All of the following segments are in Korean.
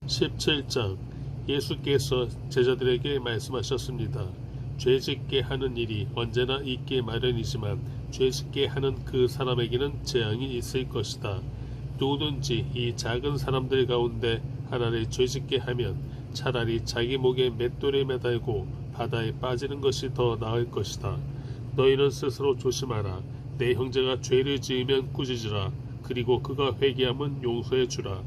17장. 예수께서 제자들에게 말씀하셨습니다. 죄짓게 하는 일이 언제나 있기 마련이지만 죄짓게 하는 그 사람에게는 재앙이 있을 것이다. 누구든지 이 작은 사람들 가운데 하나를 죄짓게 하면 차라리 자기 목에 맷돌에 매달고 바다에 빠지는 것이 더 나을 것이다. 너희는 스스로 조심하라. 내 형제가 죄를 지으면 꾸짖으라. 그리고 그가 회개하면 용서해 주라.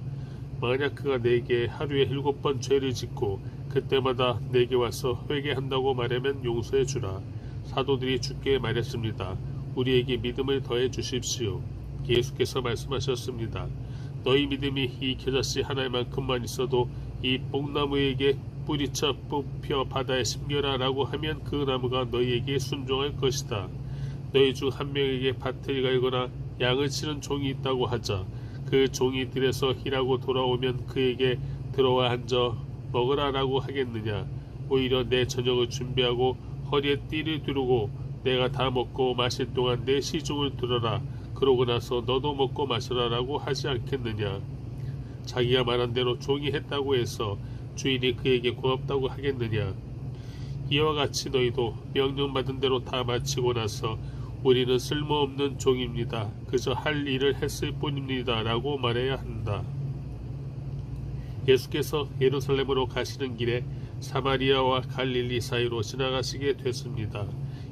만약 그가 내게 하루에 7번 죄를 짓고 그때마다 내게 와서 회개한다고 말하면 용서해 주라. 사도들이 주께 말했습니다. 우리에게 믿음을 더해 주십시오. 예수께서 말씀하셨습니다. 너희 믿음이 이 겨자씨 하나만큼만 있어도 이 뽕나무에게 뿌리쳐 뽑혀 바다에 심겨라 라고 하면 그 나무가 너희에게 순종할 것이다. 너희 중 한 명에게 밭을 갈거나 양을 치는 종이 있다고 하자. 그 종이 들에서 일하고 돌아오면 그에게 들어와 앉아 먹으라 라고 하겠느냐. 오히려 내 저녁을 준비하고 허리에 띠를 두르고 내가 다 먹고 마실 동안 내 시중을 들어라. 그러고 나서 너도 먹고 마셔라 라고 하지 않겠느냐. 자기가 말한 대로 종이 했다고 해서 주인이 그에게 고맙다고 하겠느냐. 이와 같이 너희도 명령받은 대로 다 마치고 나서 우리는 쓸모없는 종입니다. 그저 할 일을 했을 뿐입니다. 라고 말해야 한다. 예수께서 예루살렘으로 가시는 길에 사마리아와 갈릴리 사이로 지나가시게 됐습니다.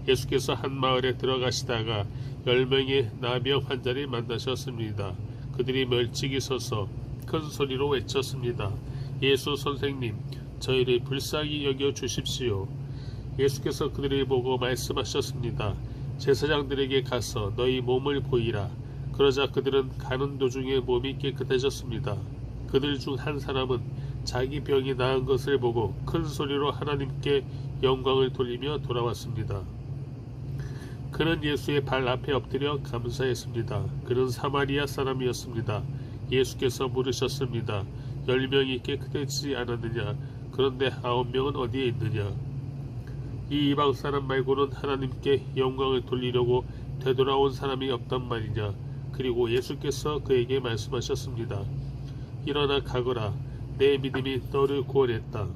예수께서 한 마을에 들어가시다가 10명의 나병 환자를 만나셨습니다. 그들이 멀찍이 서서 큰 소리로 외쳤습니다. 예수 선생님, 저희를 불쌍히 여겨 주십시오. 예수께서 그들을 보고 말씀하셨습니다. 제사장들에게 가서 너희 몸을 보이라. 그러자 그들은 가는 도중에 몸이 깨끗해졌습니다. 그들 중 한 사람은 자기 병이 나은 것을 보고 큰 소리로 하나님께 영광을 돌리며 돌아왔습니다. 그는 예수의 발 앞에 엎드려 감사했습니다. 그는 사마리아 사람이었습니다. 예수께서 물으셨습니다. 10명이 깨끗해지지 않았느냐? 그런데 9명은 어디에 있느냐? 이 이방 사람 말고는 하나님께 영광을 돌리려고 되돌아온 사람이 없단 말이냐. 그리고 예수께서 그에게 말씀하셨습니다. 일어나 가거라. 내 믿음이 너를 구원했다.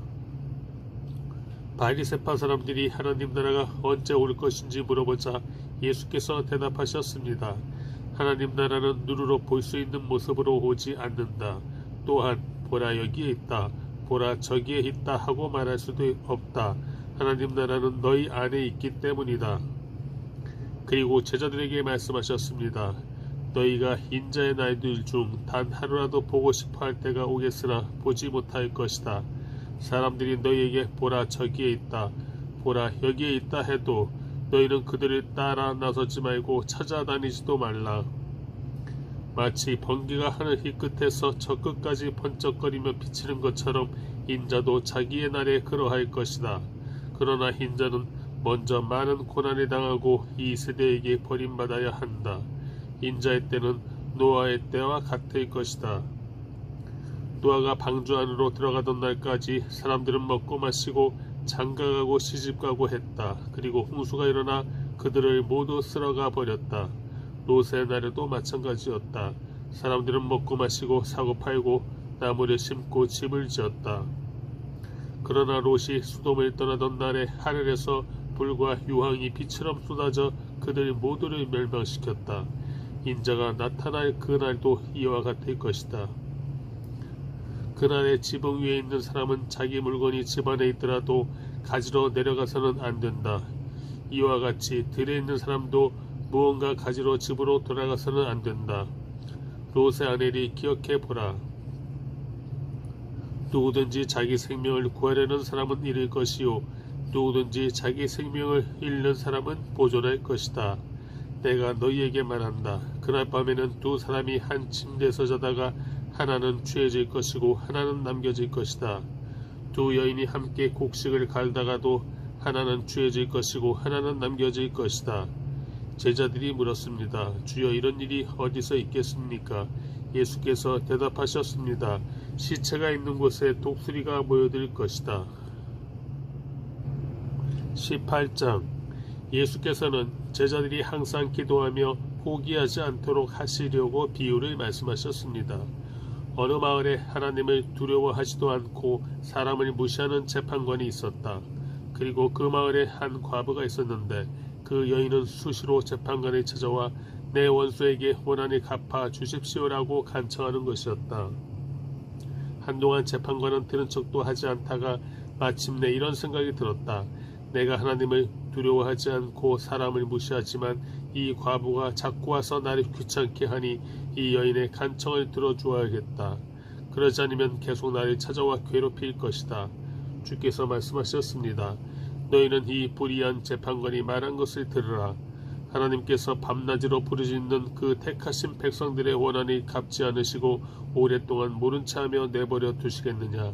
바리새파 사람들이 하나님 나라가 언제 올 것인지 물어보자 예수께서 대답하셨습니다. 하나님 나라는 눈으로 볼 수 있는 모습으로 오지 않는다. 또한 보라 여기에 있다. 보라 저기에 있다 하고 말할 수도 없다. 하나님 나라는 너희 안에 있기 때문이다. 그리고 제자들에게 말씀하셨습니다. 너희가 인자의 날들 중 단 하루라도 보고 싶어 할 때가 오겠으나 보지 못할 것이다. 사람들이 너희에게 보라 저기에 있다. 보라 여기에 있다 해도 너희는 그들을 따라 나서지 말고 찾아다니지도 말라. 마치 번개가 하늘 끝에서 저 끝까지 번쩍거리며 비치는 것처럼 인자도 자기의 날에 그러할 것이다. 그러나 인자는 먼저 많은 고난을 당하고 이 세대에게 버림받아야 한다. 인자의 때는 노아의 때와 같을 것이다. 노아가 방주 안으로 들어가던 날까지 사람들은 먹고 마시고 장가가고 시집가고 했다. 그리고 홍수가 일어나 그들을 모두 쓸어가 버렸다. 롯의 날에도 마찬가지였다. 사람들은 먹고 마시고 사고 팔고 나무를 심고 집을 지었다. 그러나 롯이 소돔을 떠나던 날에 하늘에서 불과 유황이 비처럼 쏟아져 그들 모두를 멸망시켰다. 인자가 나타날 그날도 이와 같을 것이다. 그날에 지붕 위에 있는 사람은 자기 물건이 집 안에 있더라도 가지러 내려가서는 안 된다. 이와 같이 들에 있는 사람도 무언가 가지러 집으로 돌아가서는 안 된다. 롯의 아내를 기억해 보라. 누구든지 자기 생명을 구하려는 사람은 잃을 것이요 누구든지 자기 생명을 잃는 사람은 보존할 것이다. 내가 너희에게 말한다. 그날 밤에는 두 사람이 한 침대에서 자다가 하나는 취해질 것이고 하나는 남겨질 것이다. 두 여인이 함께 곡식을 갈다가도 하나는 취해질 것이고 하나는 남겨질 것이다. 제자들이 물었습니다. 주여 이런 일이 어디서 있겠습니까? 예수께서 대답하셨습니다. 시체가 있는 곳에 독수리가 모여들 것이다. 18장. 예수께서는 제자들이 항상 기도하며 포기하지 않도록 하시려고 비유를 말씀하셨습니다. 어느 마을에 하나님을 두려워하지도 않고 사람을 무시하는 재판관이 있었다. 그리고 그 마을에 한 과부가 있었는데 그 여인은 수시로 재판관에 찾아와 내 원수에게 원한을 갚아 주십시오라고 간청하는 것이었다. 한동안 재판관은 들은 척도 하지 않다가 마침내 이런 생각이 들었다. 내가 하나님을 두려워하지 않고 사람을 무시하지만 이 과부가 자꾸 와서 나를 귀찮게 하니 이 여인의 간청을 들어주어야겠다. 그러지 않으면 계속 나를 찾아와 괴롭힐 것이다. 주께서 말씀하셨습니다. 너희는 이 불의한 재판관이 말한 것을 들으라. 하나님께서 밤낮으로 부르짖는 그 택하신 백성들의 원한을 갚지 않으시고 오랫동안 모른 체하며 내버려 두시겠느냐.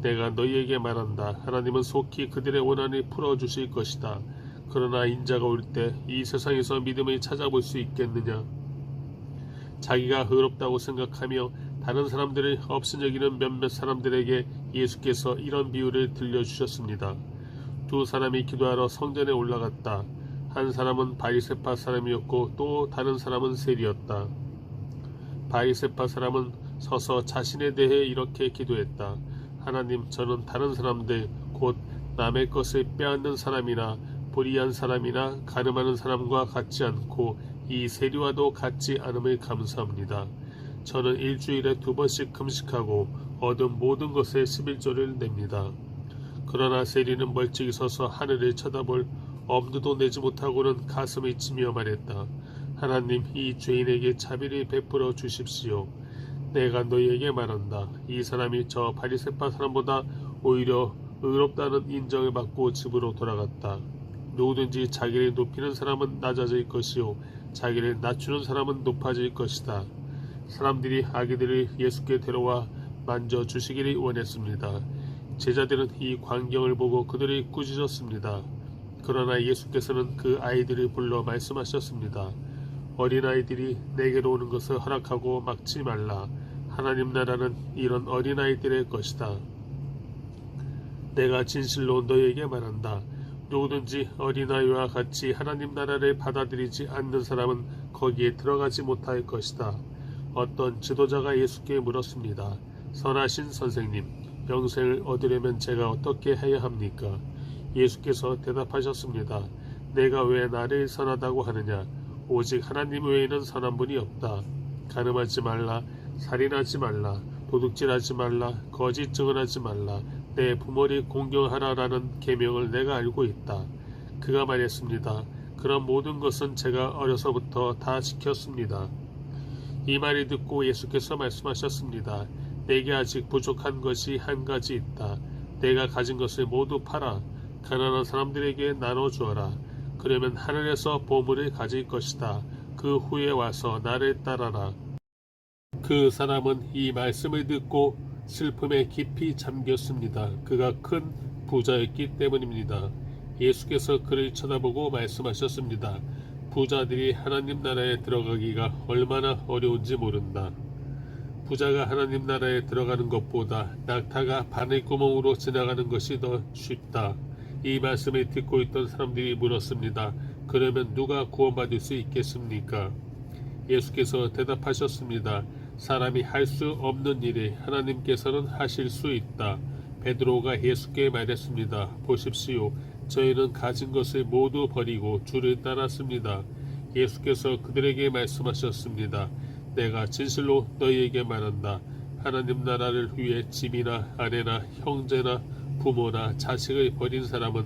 내가 너희에게 말한다. 하나님은 속히 그들의 원한을 풀어주실 것이다. 그러나 인자가 올 때 이 세상에서 믿음을 찾아볼 수 있겠느냐. 자기가 의롭다고 생각하며 다른 사람들을 업신여기는 몇몇 사람들에게 예수께서 이런 비유를 들려주셨습니다. 두 사람이 기도하러 성전에 올라갔다. 한 사람은 바리새파 사람이었고 또 다른 사람은 세리였다. 바리새파 사람은 서서 자신에 대해 이렇게 기도했다. 하나님, 저는 다른 사람들 곧 남의 것을 빼앗는 사람이나 불의한 사람이나 가늠하는 사람과 같지 않고 이 세리와도 같지 않음을 감사합니다. 저는 일주일에 2번씩 금식하고 얻은 모든 것에 11조를 냅니다. 그러나 세리는 멀찍이 서서 하늘을 쳐다볼 엄두도 내지 못하고는 가슴을 치며 말했다. 하나님, 이 죄인에게 자비를 베풀어 주십시오. 내가 너희에게 말한다. 이 사람이 저 바리새파 사람보다 오히려 의롭다는 인정을 받고 집으로 돌아갔다. 누구든지 자기를 높이는 사람은 낮아질 것이요 자기를 낮추는 사람은 높아질 것이다. 사람들이 아기들을 예수께 데려와 만져주시기를 원했습니다. 제자들은 이 광경을 보고 그들을 꾸짖었습니다. 그러나 예수께서는 그 아이들을 불러 말씀하셨습니다. 어린아이들이 내게로 오는 것을 허락하고 막지 말라. 하나님 나라는 이런 어린아이들의 것이다. 내가 진실로 너희에게 말한다. 누구든지 어린아이와 같이 하나님 나라를 받아들이지 않는 사람은 거기에 들어가지 못할 것이다. 어떤 지도자가 예수께 물었습니다. 선하신 선생님, 영생을 얻으려면 제가 어떻게 해야 합니까? 예수께서 대답하셨습니다. 내가 왜 나를 선하다고 하느냐? 오직 하나님 외에는 선한 분이 없다. 간음하지 말라, 살인하지 말라, 도둑질하지 말라, 거짓 증언하지 말라, 내 부모를 공경하라라는 계명을 내가 알고 있다. 그가 말했습니다. 그런 모든 것은 제가 어려서부터 다 지켰습니다. 이 말을 듣고 예수께서 말씀하셨습니다. 내게 아직 부족한 것이 한 가지 있다. 내가 가진 것을 모두 팔아 가난한 사람들에게 나눠주어라. 그러면 하늘에서 보물을 가질 것이다. 그 후에 와서 나를 따라라. 그 사람은 이 말씀을 듣고 슬픔에 깊이 잠겼습니다. 그가 큰 부자였기 때문입니다. 예수께서 그를 쳐다보고 말씀하셨습니다. 부자들이 하나님 나라에 들어가기가 얼마나 어려운지 모른다. 부자가 하나님 나라에 들어가는 것보다 낙타가 바늘구멍으로 지나가는 것이 더 쉽다. 이 말씀을 듣고 있던 사람들이 물었습니다. 그러면 누가 구원받을 수 있겠습니까? 예수께서 대답하셨습니다. 사람이 할 수 없는 일을 하나님께서는 하실 수 있다. 베드로가 예수께 말했습니다. 보십시오. 저희는 가진 것을 모두 버리고 주를 따랐습니다. 예수께서 그들에게 말씀하셨습니다. 내가 진실로 너희에게 말한다. 하나님 나라를 위해 집이나 아내나 형제나 부모나 자식을 버린 사람은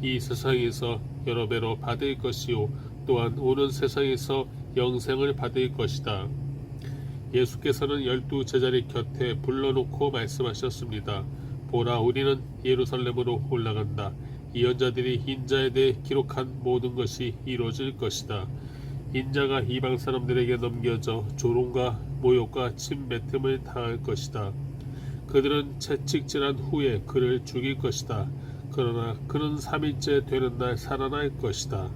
이 세상에서 여러 배로 받을 것이요 또한 오는 세상에서 영생을 받을 것이다. 예수께서는 12 제자를 곁에 불러놓고 말씀하셨습니다. 보라, 우리는 예루살렘으로 올라간다. 예언자들이 인자에 대해 기록한 모든 것이 이루어질 것이다. 인자가 이방 사람들에게 넘겨져 조롱과 모욕과 침뱉음을 당할 것이다. 그들은 채찍질한 후에 그를 죽일 것이다. 그러나 그는 3일째 되는 날 살아날 것이다.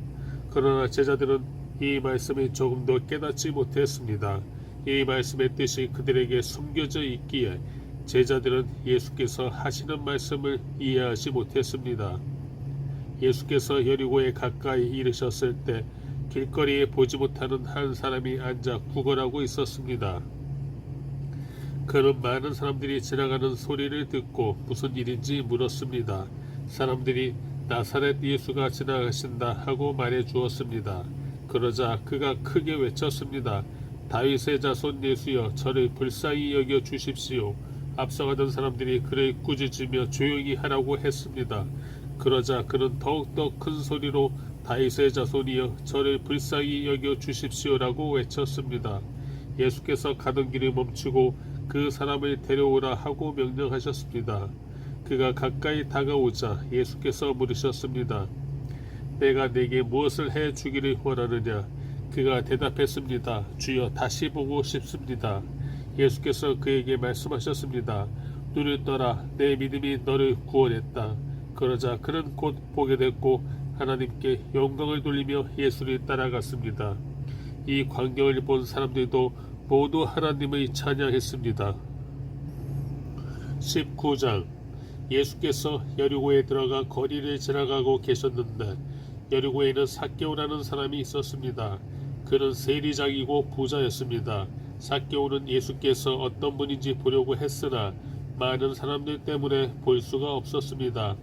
그러나 제자들은 이 말씀을 조금도 깨닫지 못했습니다. 이 말씀의 뜻이 그들에게 숨겨져 있기에 제자들은 예수께서 하시는 말씀을 이해하지 못했습니다. 예수께서 여리고에 가까이 이르셨을 때 길거리에 보지 못하는 한 사람이 앉아 구걸하고 있었습니다. 그는 많은 사람들이 지나가는 소리를 듣고 무슨 일인지 물었습니다. 사람들이 나사렛 예수가 지나가신다 하고 말해 주었습니다. 그러자 그가 크게 외쳤습니다. 다윗의 자손 예수여, 저를 불쌍히 여겨 주십시오. 앞서가던 사람들이 그를 꾸짖으며 조용히 하라고 했습니다. 그러자 그는 더욱더 큰 소리로 다윗의 자손이여, 저를 불쌍히 여겨 주십시오라고 외쳤습니다. 예수께서 가던 길을 멈추고 그 사람을 데려오라 하고 명령하셨습니다. 그가 가까이 다가오자 예수께서 물으셨습니다. 내가 네게 무엇을 해 주기를 원하느냐? 그가 대답했습니다. 주여, 다시 보고 싶습니다. 예수께서 그에게 말씀하셨습니다. 눈을 떠라, 내 믿음이 너를 구원했다. 그러자 그는 곧 보게 됐고 하나님께 영광을 돌리며 예수를 따라갔습니다. 이 광경을 본 사람들도 모두 하나님의 찬양했습니다. 19장. 예수께서 여리고에 들어가 거리를 지나가고 계셨는데 여리고에는 삭개오라는 사람이 있었습니다. 그는 세리장이고 부자였습니다. 삭개오는 예수께서 어떤 분인지 보려고 했으나 많은 사람들 때문에 볼 수가 없었습니다.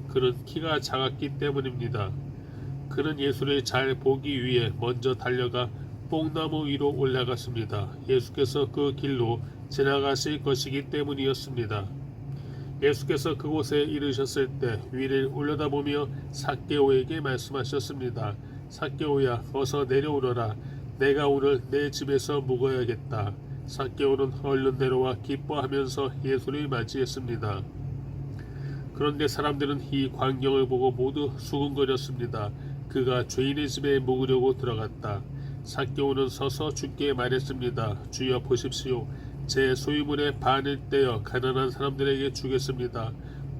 그는 키가 작았기 때문입니다. 그는 예수를 잘 보기 위해 먼저 달려가 뽕나무 위로 올라갔습니다. 예수께서 그 길로 지나가실 것이기 때문이었습니다. 예수께서 그곳에 이르셨을 때 위를 올려다보며 삭개오에게 말씀하셨습니다. 삭개오야, 어서 내려오너라. 내가 오늘 내 집에서 묵어야겠다. 삭개오는 얼른 내려와 기뻐하면서 예수를 맞이했습니다. 그런데 사람들은 이 광경을 보고 모두 수군거렸습니다. 그가 죄인의 집에 묵으려고 들어갔다. 삭개오는 서서 주께 말했습니다. 주여, 보십시오. 제 소유물의 반을 떼어 가난한 사람들에게 주겠습니다.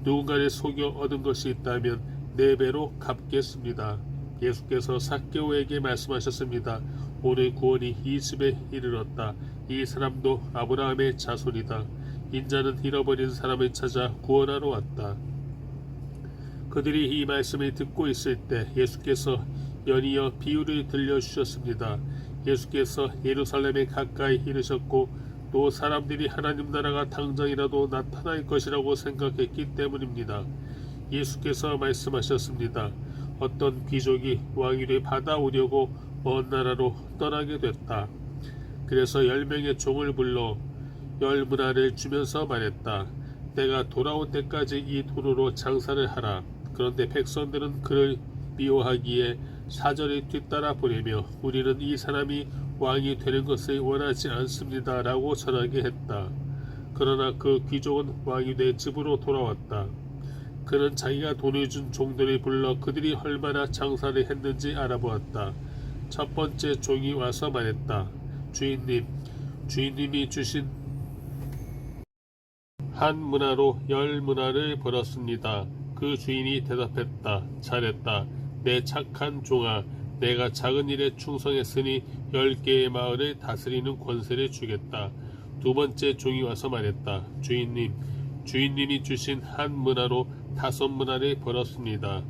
누군가를 속여 얻은 것이 있다면 4배로 갚겠습니다. 예수께서 삭개오에게 말씀하셨습니다. 오늘 구원이 이 집에 이르렀다. 이 사람도 아브라함의 자손이다. 인자는 잃어버린 사람을 찾아 구원하러 왔다. 그들이 이 말씀을 듣고 있을 때 예수께서 연이어 비유를 들려주셨습니다. 예수께서 예루살렘에 가까이 이르셨고 또 사람들이 하나님 나라가 당장이라도 나타날 것이라고 생각했기 때문입니다. 예수께서 말씀하셨습니다. 어떤 귀족이 왕위를 받아오려고 먼 나라로 떠나게 됐다. 그래서 10명의 종을 불러 10문화를 주면서 말했다. 내가 돌아올 때까지 이 돈으로 장사를 하라. 그런데 백성들은 그를 미워하기에 사절을 뒤따라 보내며 우리는 이 사람이 왕이 되는 것을 원하지 않습니다 라고 전하게 했다. 그러나 그 귀족은 왕이 돼 집으로 돌아왔다. 그는 자기가 돈을 준 종들을 불러 그들이 얼마나 장사를 했는지 알아보았다. 첫 번째 종이 와서 말했다. 주인님이 주신 한 문화로 10문화를 벌었습니다. 그 주인이 대답했다. 잘했다. 내 착한 종아, 내가 작은 일에 충성했으니 10개의 마을을 다스리는 권세를 주겠다. 두 번째 종이 와서 말했다. 주인님이 주신 한 문화로 5문화를 벌었습니다.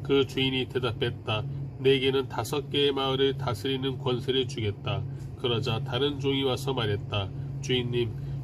그 주인이 대답했다. 내게는 5개의 마을을 다스리는 권세를 주겠다. 그러자 다른 종이 와서 말했다.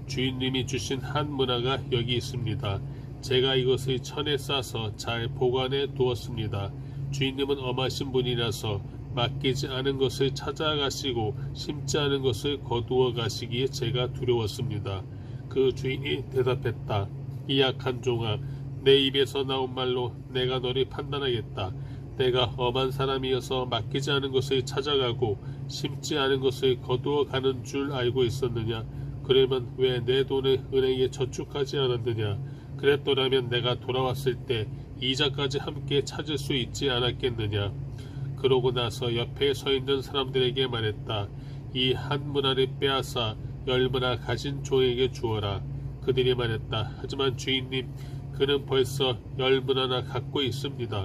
주인님이 주신 한 문화가 여기 있습니다. 제가 이것을 천에 싸서 잘 보관해 두었습니다. 주인님은 엄하신 분이라서 맡기지 않은 것을 찾아가시고 심지 않은 것을 거두어 가시기에 제가 두려웠습니다. 그 주인이 대답했다. 이 약한 종아, 내 입에서 나온 말로 내가 너를 판단하겠다. 내가 엄한 사람이어서 맡기지 않은 것을 찾아가고 심지 않은 것을 거두어 가는 줄 알고 있었느냐? 그러면 왜 내 돈을 은행에 저축하지 않았느냐? 그랬더라면 내가 돌아왔을 때 이자까지 함께 찾을 수 있지 않았겠느냐? 그러고 나서 옆에 서 있는 사람들에게 말했다. 이 한 문화를 빼앗아 10문화 가진 종에게 주어라. 그들이 말했다. 하지만 주인님, 그는 벌써 10문화나 갖고 있습니다.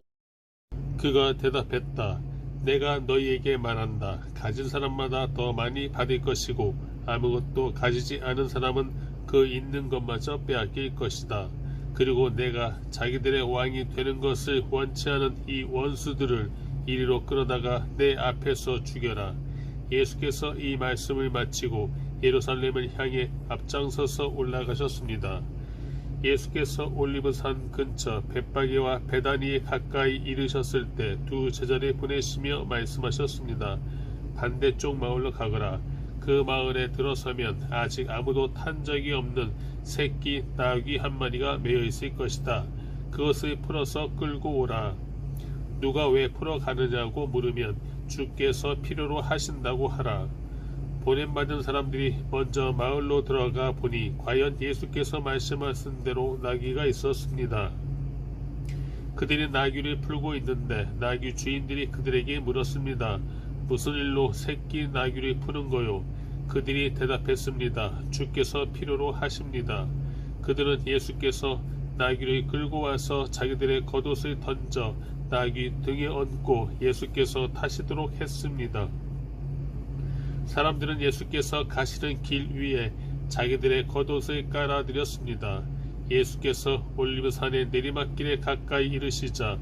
그가 대답했다. 내가 너희에게 말한다. 가진 사람마다 더 많이 받을 것이고 아무것도 가지지 않은 사람은 그 있는 것마저 빼앗길 것이다. 그리고 내가 자기들의 왕이 되는 것을 원치 않은 이 원수들을 이리로 끌어다가 내 앞에서 죽여라. 예수께서 이 말씀을 마치고 예루살렘을 향해 앞장서서 올라가셨습니다. 예수께서 올리브산 근처 벳바게와 베다니에 가까이 이르셨을 때 두 제자를 보내시며 말씀하셨습니다. 반대쪽 마을로 가거라. 그 마을에 들어서면 아직 아무도 탄 적이 없는 새끼 나귀 한 마리가 매여 있을 것이다. 그것을 풀어서 끌고 오라. 누가 왜 풀어 가느냐고 물으면 주께서 필요로 하신다고 하라. 보냄받은 사람들이 먼저 마을로 들어가 보니 과연 예수께서 말씀하신 대로 나귀가 있었습니다. 그들이 나귀를 풀고 있는데 나귀 주인들이 그들에게 물었습니다. 무슨 일로 새끼 나귀를 푸는 거요? 그들이 대답했습니다. 주께서 필요로 하십니다. 그들은 예수께서 나귀를 끌고 와서 자기들의 겉옷을 던져 나귀 등에 얹고 예수께서 타시도록 했습니다. 사람들은 예수께서 가시는 길 위에 자기들의 겉옷을 깔아드렸습니다. 예수께서 올리브산의 내리막길에 가까이 이르시자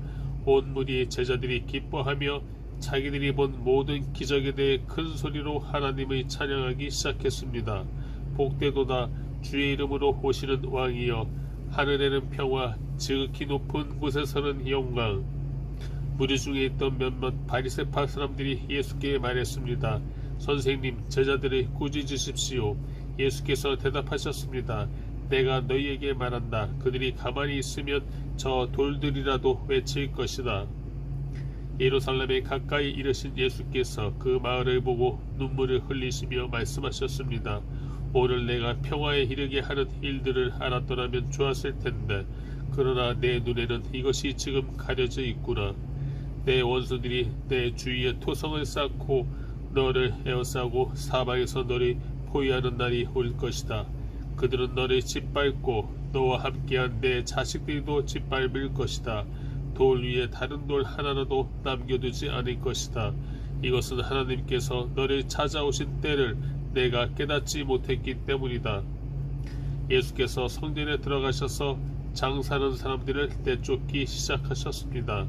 온 무리 제자들이 기뻐하며 자기들이 본 모든 기적에 대해 큰 소리로 하나님을 찬양하기 시작했습니다. 복되도다 주의 이름으로 오시는 왕이여, 하늘에는 평화, 지극히 높은 곳에서는 영광. 무리 중에 있던 몇몇 바리새파 사람들이 예수께 말했습니다. 선생님, 제자들을 꾸짖으십시오. 예수께서 대답하셨습니다. 내가 너희에게 말한다. 그들이 가만히 있으면 저 돌들이라도 외칠 것이다. 예루살렘에 가까이 이르신 예수께서 그 마을을 보고 눈물을 흘리시며 말씀하셨습니다. 오늘 내가 평화에 이르게 하는 일들을 알았더라면 좋았을 텐데, 그러나 내 눈에는 이것이 지금 가려져 있구나. 내 원수들이 내 주위에 토성을 쌓고 너를 에워싸고 사방에서 너를 포위하는 날이 올 것이다. 그들은 너를 짓밟고 너와 함께한 내 자식들도 짓밟을 것이다. 돌 위에 다른 돌 하나라도 남겨두지 않을 것이다. 이것은 하나님께서 너를 찾아오신 때를 내가 깨닫지 못했기 때문이다. 예수께서 성전에 들어가셔서 장사하는 사람들을 내쫓기 시작하셨습니다.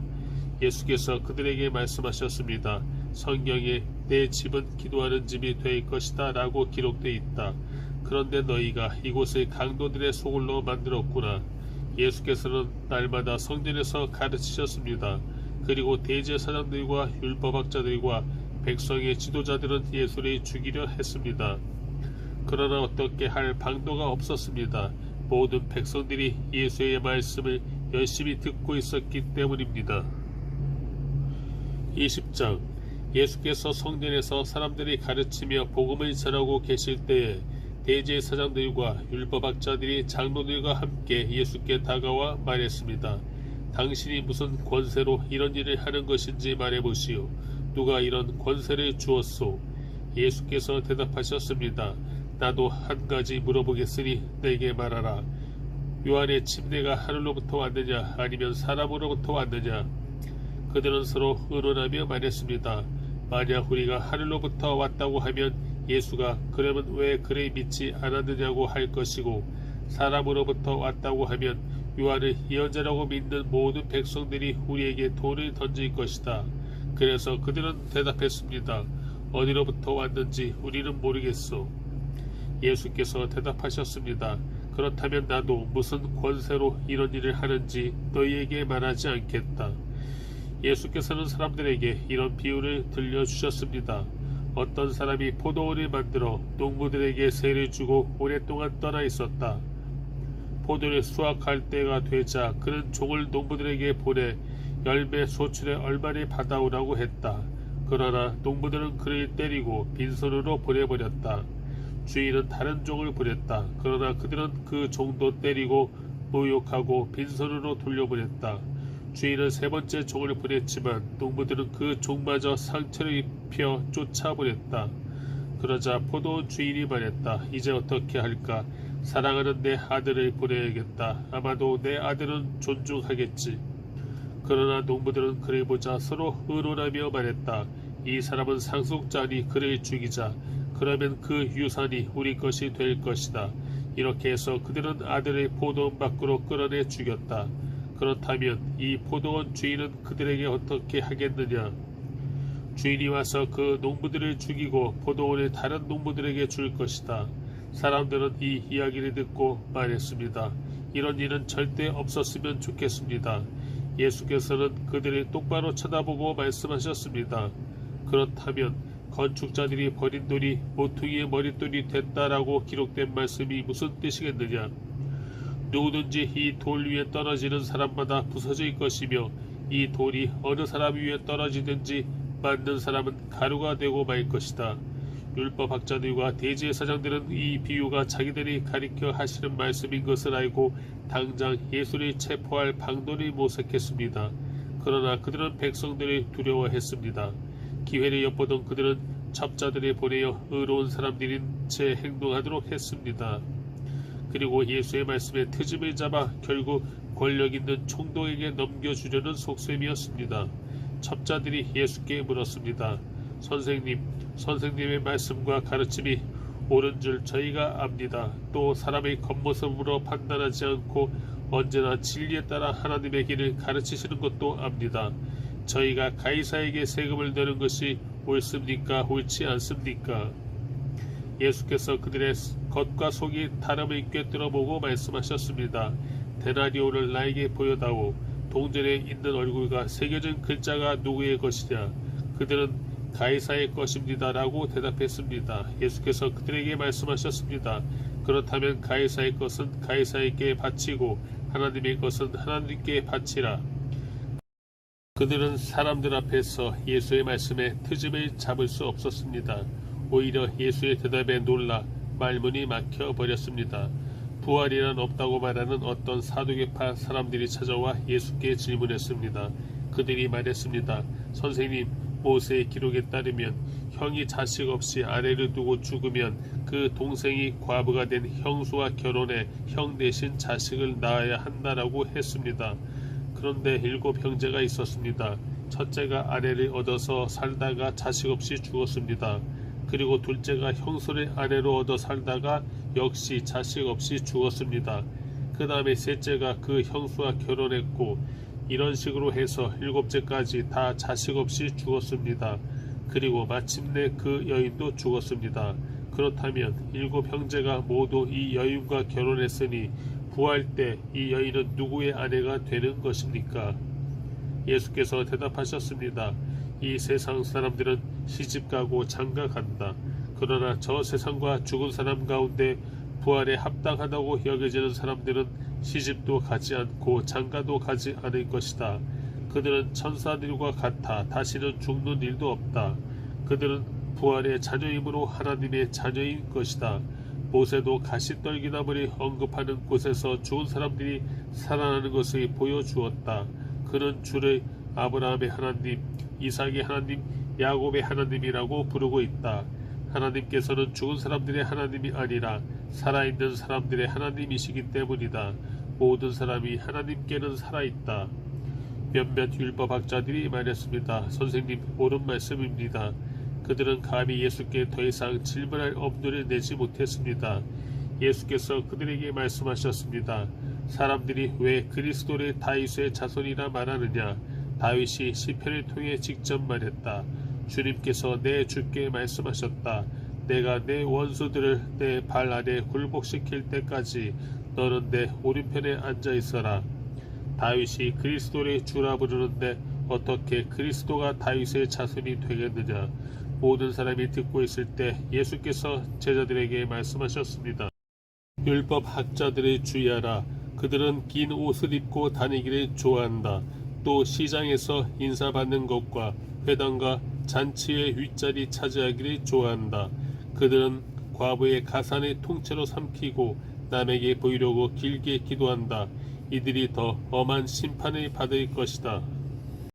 예수께서 그들에게 말씀하셨습니다. 성경에 내 집은 기도하는 집이 될 것이다 라고 기록되어 있다. 그런데 너희가 이곳을 강도들의 소굴로 만들었구나. 예수께서는 날마다 성전에서 가르치셨습니다. 그리고 대제사장들과 율법학자들과 백성의 지도자들은 예수를 죽이려 했습니다. 그러나 어떻게 할 방도가 없었습니다. 모든 백성들이 예수의 말씀을 열심히 듣고 있었기 때문입니다. 20장. 예수께서 성전에서 사람들이 가르치며 복음을 전하고 계실 때에 대제사장들과 율법학자들이 장로들과 함께 예수께 다가와 말했습니다. 당신이 무슨 권세로 이런 일을 하는 것인지 말해보시오. 누가 이런 권세를 주었소? 예수께서 대답하셨습니다. 나도 한 가지 물어보겠으니 내게 말하라. 요한의 침례가 하늘로부터 왔느냐 아니면 사람으로부터 왔느냐? 그들은 서로 의논하며 말했습니다. 만약 우리가 하늘로부터 왔다고 하면 예수가 그러면 왜 그를 믿지 않았느냐고 할 것이고, 사람으로부터 왔다고 하면 요한을 예언자라고 믿는 모든 백성들이 우리에게 돌을 던질 것이다. 그래서 그들은 대답했습니다. 어디로부터 왔는지 우리는 모르겠소. 예수께서 대답하셨습니다. 그렇다면 나도 무슨 권세로 이런 일을 하는지 너희에게 말하지 않겠다. 예수께서는 사람들에게 이런 비유를 들려주셨습니다. 어떤 사람이 포도원을 만들어 농부들에게 세를 주고 오랫동안 떠나 있었다. 포도를 수확할 때가 되자 그는 종을 농부들에게 보내 열매 소출의 얼마를 받아오라고 했다. 그러나 농부들은 그를 때리고 빈손으로 보내버렸다. 주인은 다른 종을 보냈다. 그러나 그들은 그 종도 때리고 모욕하고 빈손으로 돌려보냈다. 주인은 세 번째 종을 보냈지만 농부들은 그 종마저 상처를 입혀 쫓아보냈다. 그러자 포도원 주인이 말했다. 이제 어떻게 할까? 사랑하는 내 아들을 보내야겠다. 아마도 내 아들은 존중하겠지. 그러나 농부들은 그를 보자 서로 의논하며 말했다. 이 사람은 상속자니 그를 죽이자. 그러면 그 유산이 우리 것이 될 것이다. 이렇게 해서 그들은 아들을 포도원 밖으로 끌어내 죽였다. 그렇다면 이 포도원 주인은 그들에게 어떻게 하겠느냐? 주인이 와서 그 농부들을 죽이고 포도원을 다른 농부들에게 줄 것이다. 사람들은 이 이야기를 듣고 말했습니다. 이런 일은 절대 없었으면 좋겠습니다. 예수께서는 그들을 똑바로 쳐다보고 말씀하셨습니다. 그렇다면 건축자들이 버린 돌이 모퉁이의 머릿돌이 됐다라고 기록된 말씀이 무슨 뜻이겠느냐? 누구든지 이 돌 위에 떨어지는 사람마다 부서질 것이며 이 돌이 어느 사람 위에 떨어지든지 맞는 사람은 가루가 되고 말 것이다. 율법학자들과 대제사장들은 이 비유가 자기들이 가리켜 하시는 말씀인 것을 알고 당장 예수를 체포할 방도를 모색했습니다. 그러나 그들은 백성들을 두려워했습니다. 기회를 엿보던 그들은 첩자들을 보내어 의로운 사람들인 채 행동하도록 했습니다. 그리고 예수의 말씀에 트집을 잡아 결국 권력 있는 총독에게 넘겨주려는 속셈이었습니다. 첩자들이 예수께 물었습니다. 선생님, 선생님의 말씀과 가르침이 옳은 줄 저희가 압니다. 또 사람의 겉모습으로 판단하지 않고 언제나 진리에 따라 하나님의 길을 가르치시는 것도 압니다. 저희가 가이사에게 세금을 내는 것이 옳습니까? 옳지 않습니까? 예수께서 그들의 겉과 속이 다름을 꿰뚫어보고 말씀하셨습니다. 데나리오를 나에게 보여다오. 동전에 있는 얼굴과 새겨진 글자가 누구의 것이냐? 그들은 가이사의 것입니다. 라고 대답했습니다. 예수께서 그들에게 말씀하셨습니다. 그렇다면 가이사의 것은 가이사에게 바치고 하나님의 것은 하나님께 바치라. 그들은 사람들 앞에서 예수의 말씀에 트집을 잡을 수 없었습니다. 오히려 예수의 대답에 놀라 말문이 막혀버렸습니다. 부활이란 없다고 말하는 어떤 사두개파 사람들이 찾아와 예수께 질문했습니다. 그들이 말했습니다. 선생님, 모세의 기록에 따르면 형이 자식 없이 아내를 두고 죽으면 그 동생이 과부가 된 형수와 결혼해 형 대신 자식을 낳아야 한다라고 했습니다. 그런데 7 형제가 있었습니다. 첫째가 아내를 얻어서 살다가 자식 없이 죽었습니다. 그리고 둘째가 형수를 아내로 얻어 살다가 역시 자식 없이 죽었습니다. 그 다음에 셋째가 그 형수와 결혼했고 이런 식으로 해서 7째까지 다 자식 없이 죽었습니다. 그리고 마침내 그 여인도 죽었습니다. 그렇다면 7 형제가 모두 이 여인과 결혼했으니 부활 때 이 여인은 누구의 아내가 되는 것입니까? 예수께서 대답하셨습니다. 이 세상 사람들은 시집가고 장가간다. 그러나 저 세상과 죽은 사람 가운데 부활에 합당하다고 여겨지는 사람들은 시집도 가지 않고 장가도 가지 않을 것이다. 그들은 천사들과 같아 다시는 죽는 일도 없다. 그들은 부활의 자녀이므로 하나님의 자녀인 것이다. 모세도 가시떨기나무를 언급하는 곳에서 죽은 사람들이 살아나는 것을 보여주었다. 그는 주를 아브라함의 하나님, 이삭의 하나님, 야곱의 하나님이라고 부르고 있다. 하나님께서는 죽은 사람들의 하나님이 아니라 살아있는 사람들의 하나님이시기 때문이다. 모든 사람이 하나님께는 살아있다. 몇몇 율법학자들이 말했습니다. 선생님, 옳은 말씀입니다. 그들은 감히 예수께 더 이상 질문할 엄두를 내지 못했습니다. 예수께서 그들에게 말씀하셨습니다. 사람들이 왜 그리스도를 다윗의 자손이라 말하느냐? 다윗이 시편을 통해 직접 말했다. 주님께서 내 주께 말씀하셨다. 내가 내 원수들을 내 발 아래 굴복시킬 때까지 너는 내 오른편에 앉아 있어라. 다윗이 그리스도를 주라 부르는데 어떻게 그리스도가 다윗의 자손이 되겠느냐? 모든 사람이 듣고 있을 때 예수께서 제자들에게 말씀하셨습니다. 율법 학자들을 주의하라. 그들은 긴 옷을 입고 다니기를 좋아한다. 또 시장에서 인사받는 것과 회당과 잔치의 윗자리 차지하기를 좋아한다. 그들은 과부의 가산을 통째로 삼키고 남에게 보이려고 길게 기도한다. 이들이 더 엄한 심판을 받을 것이다.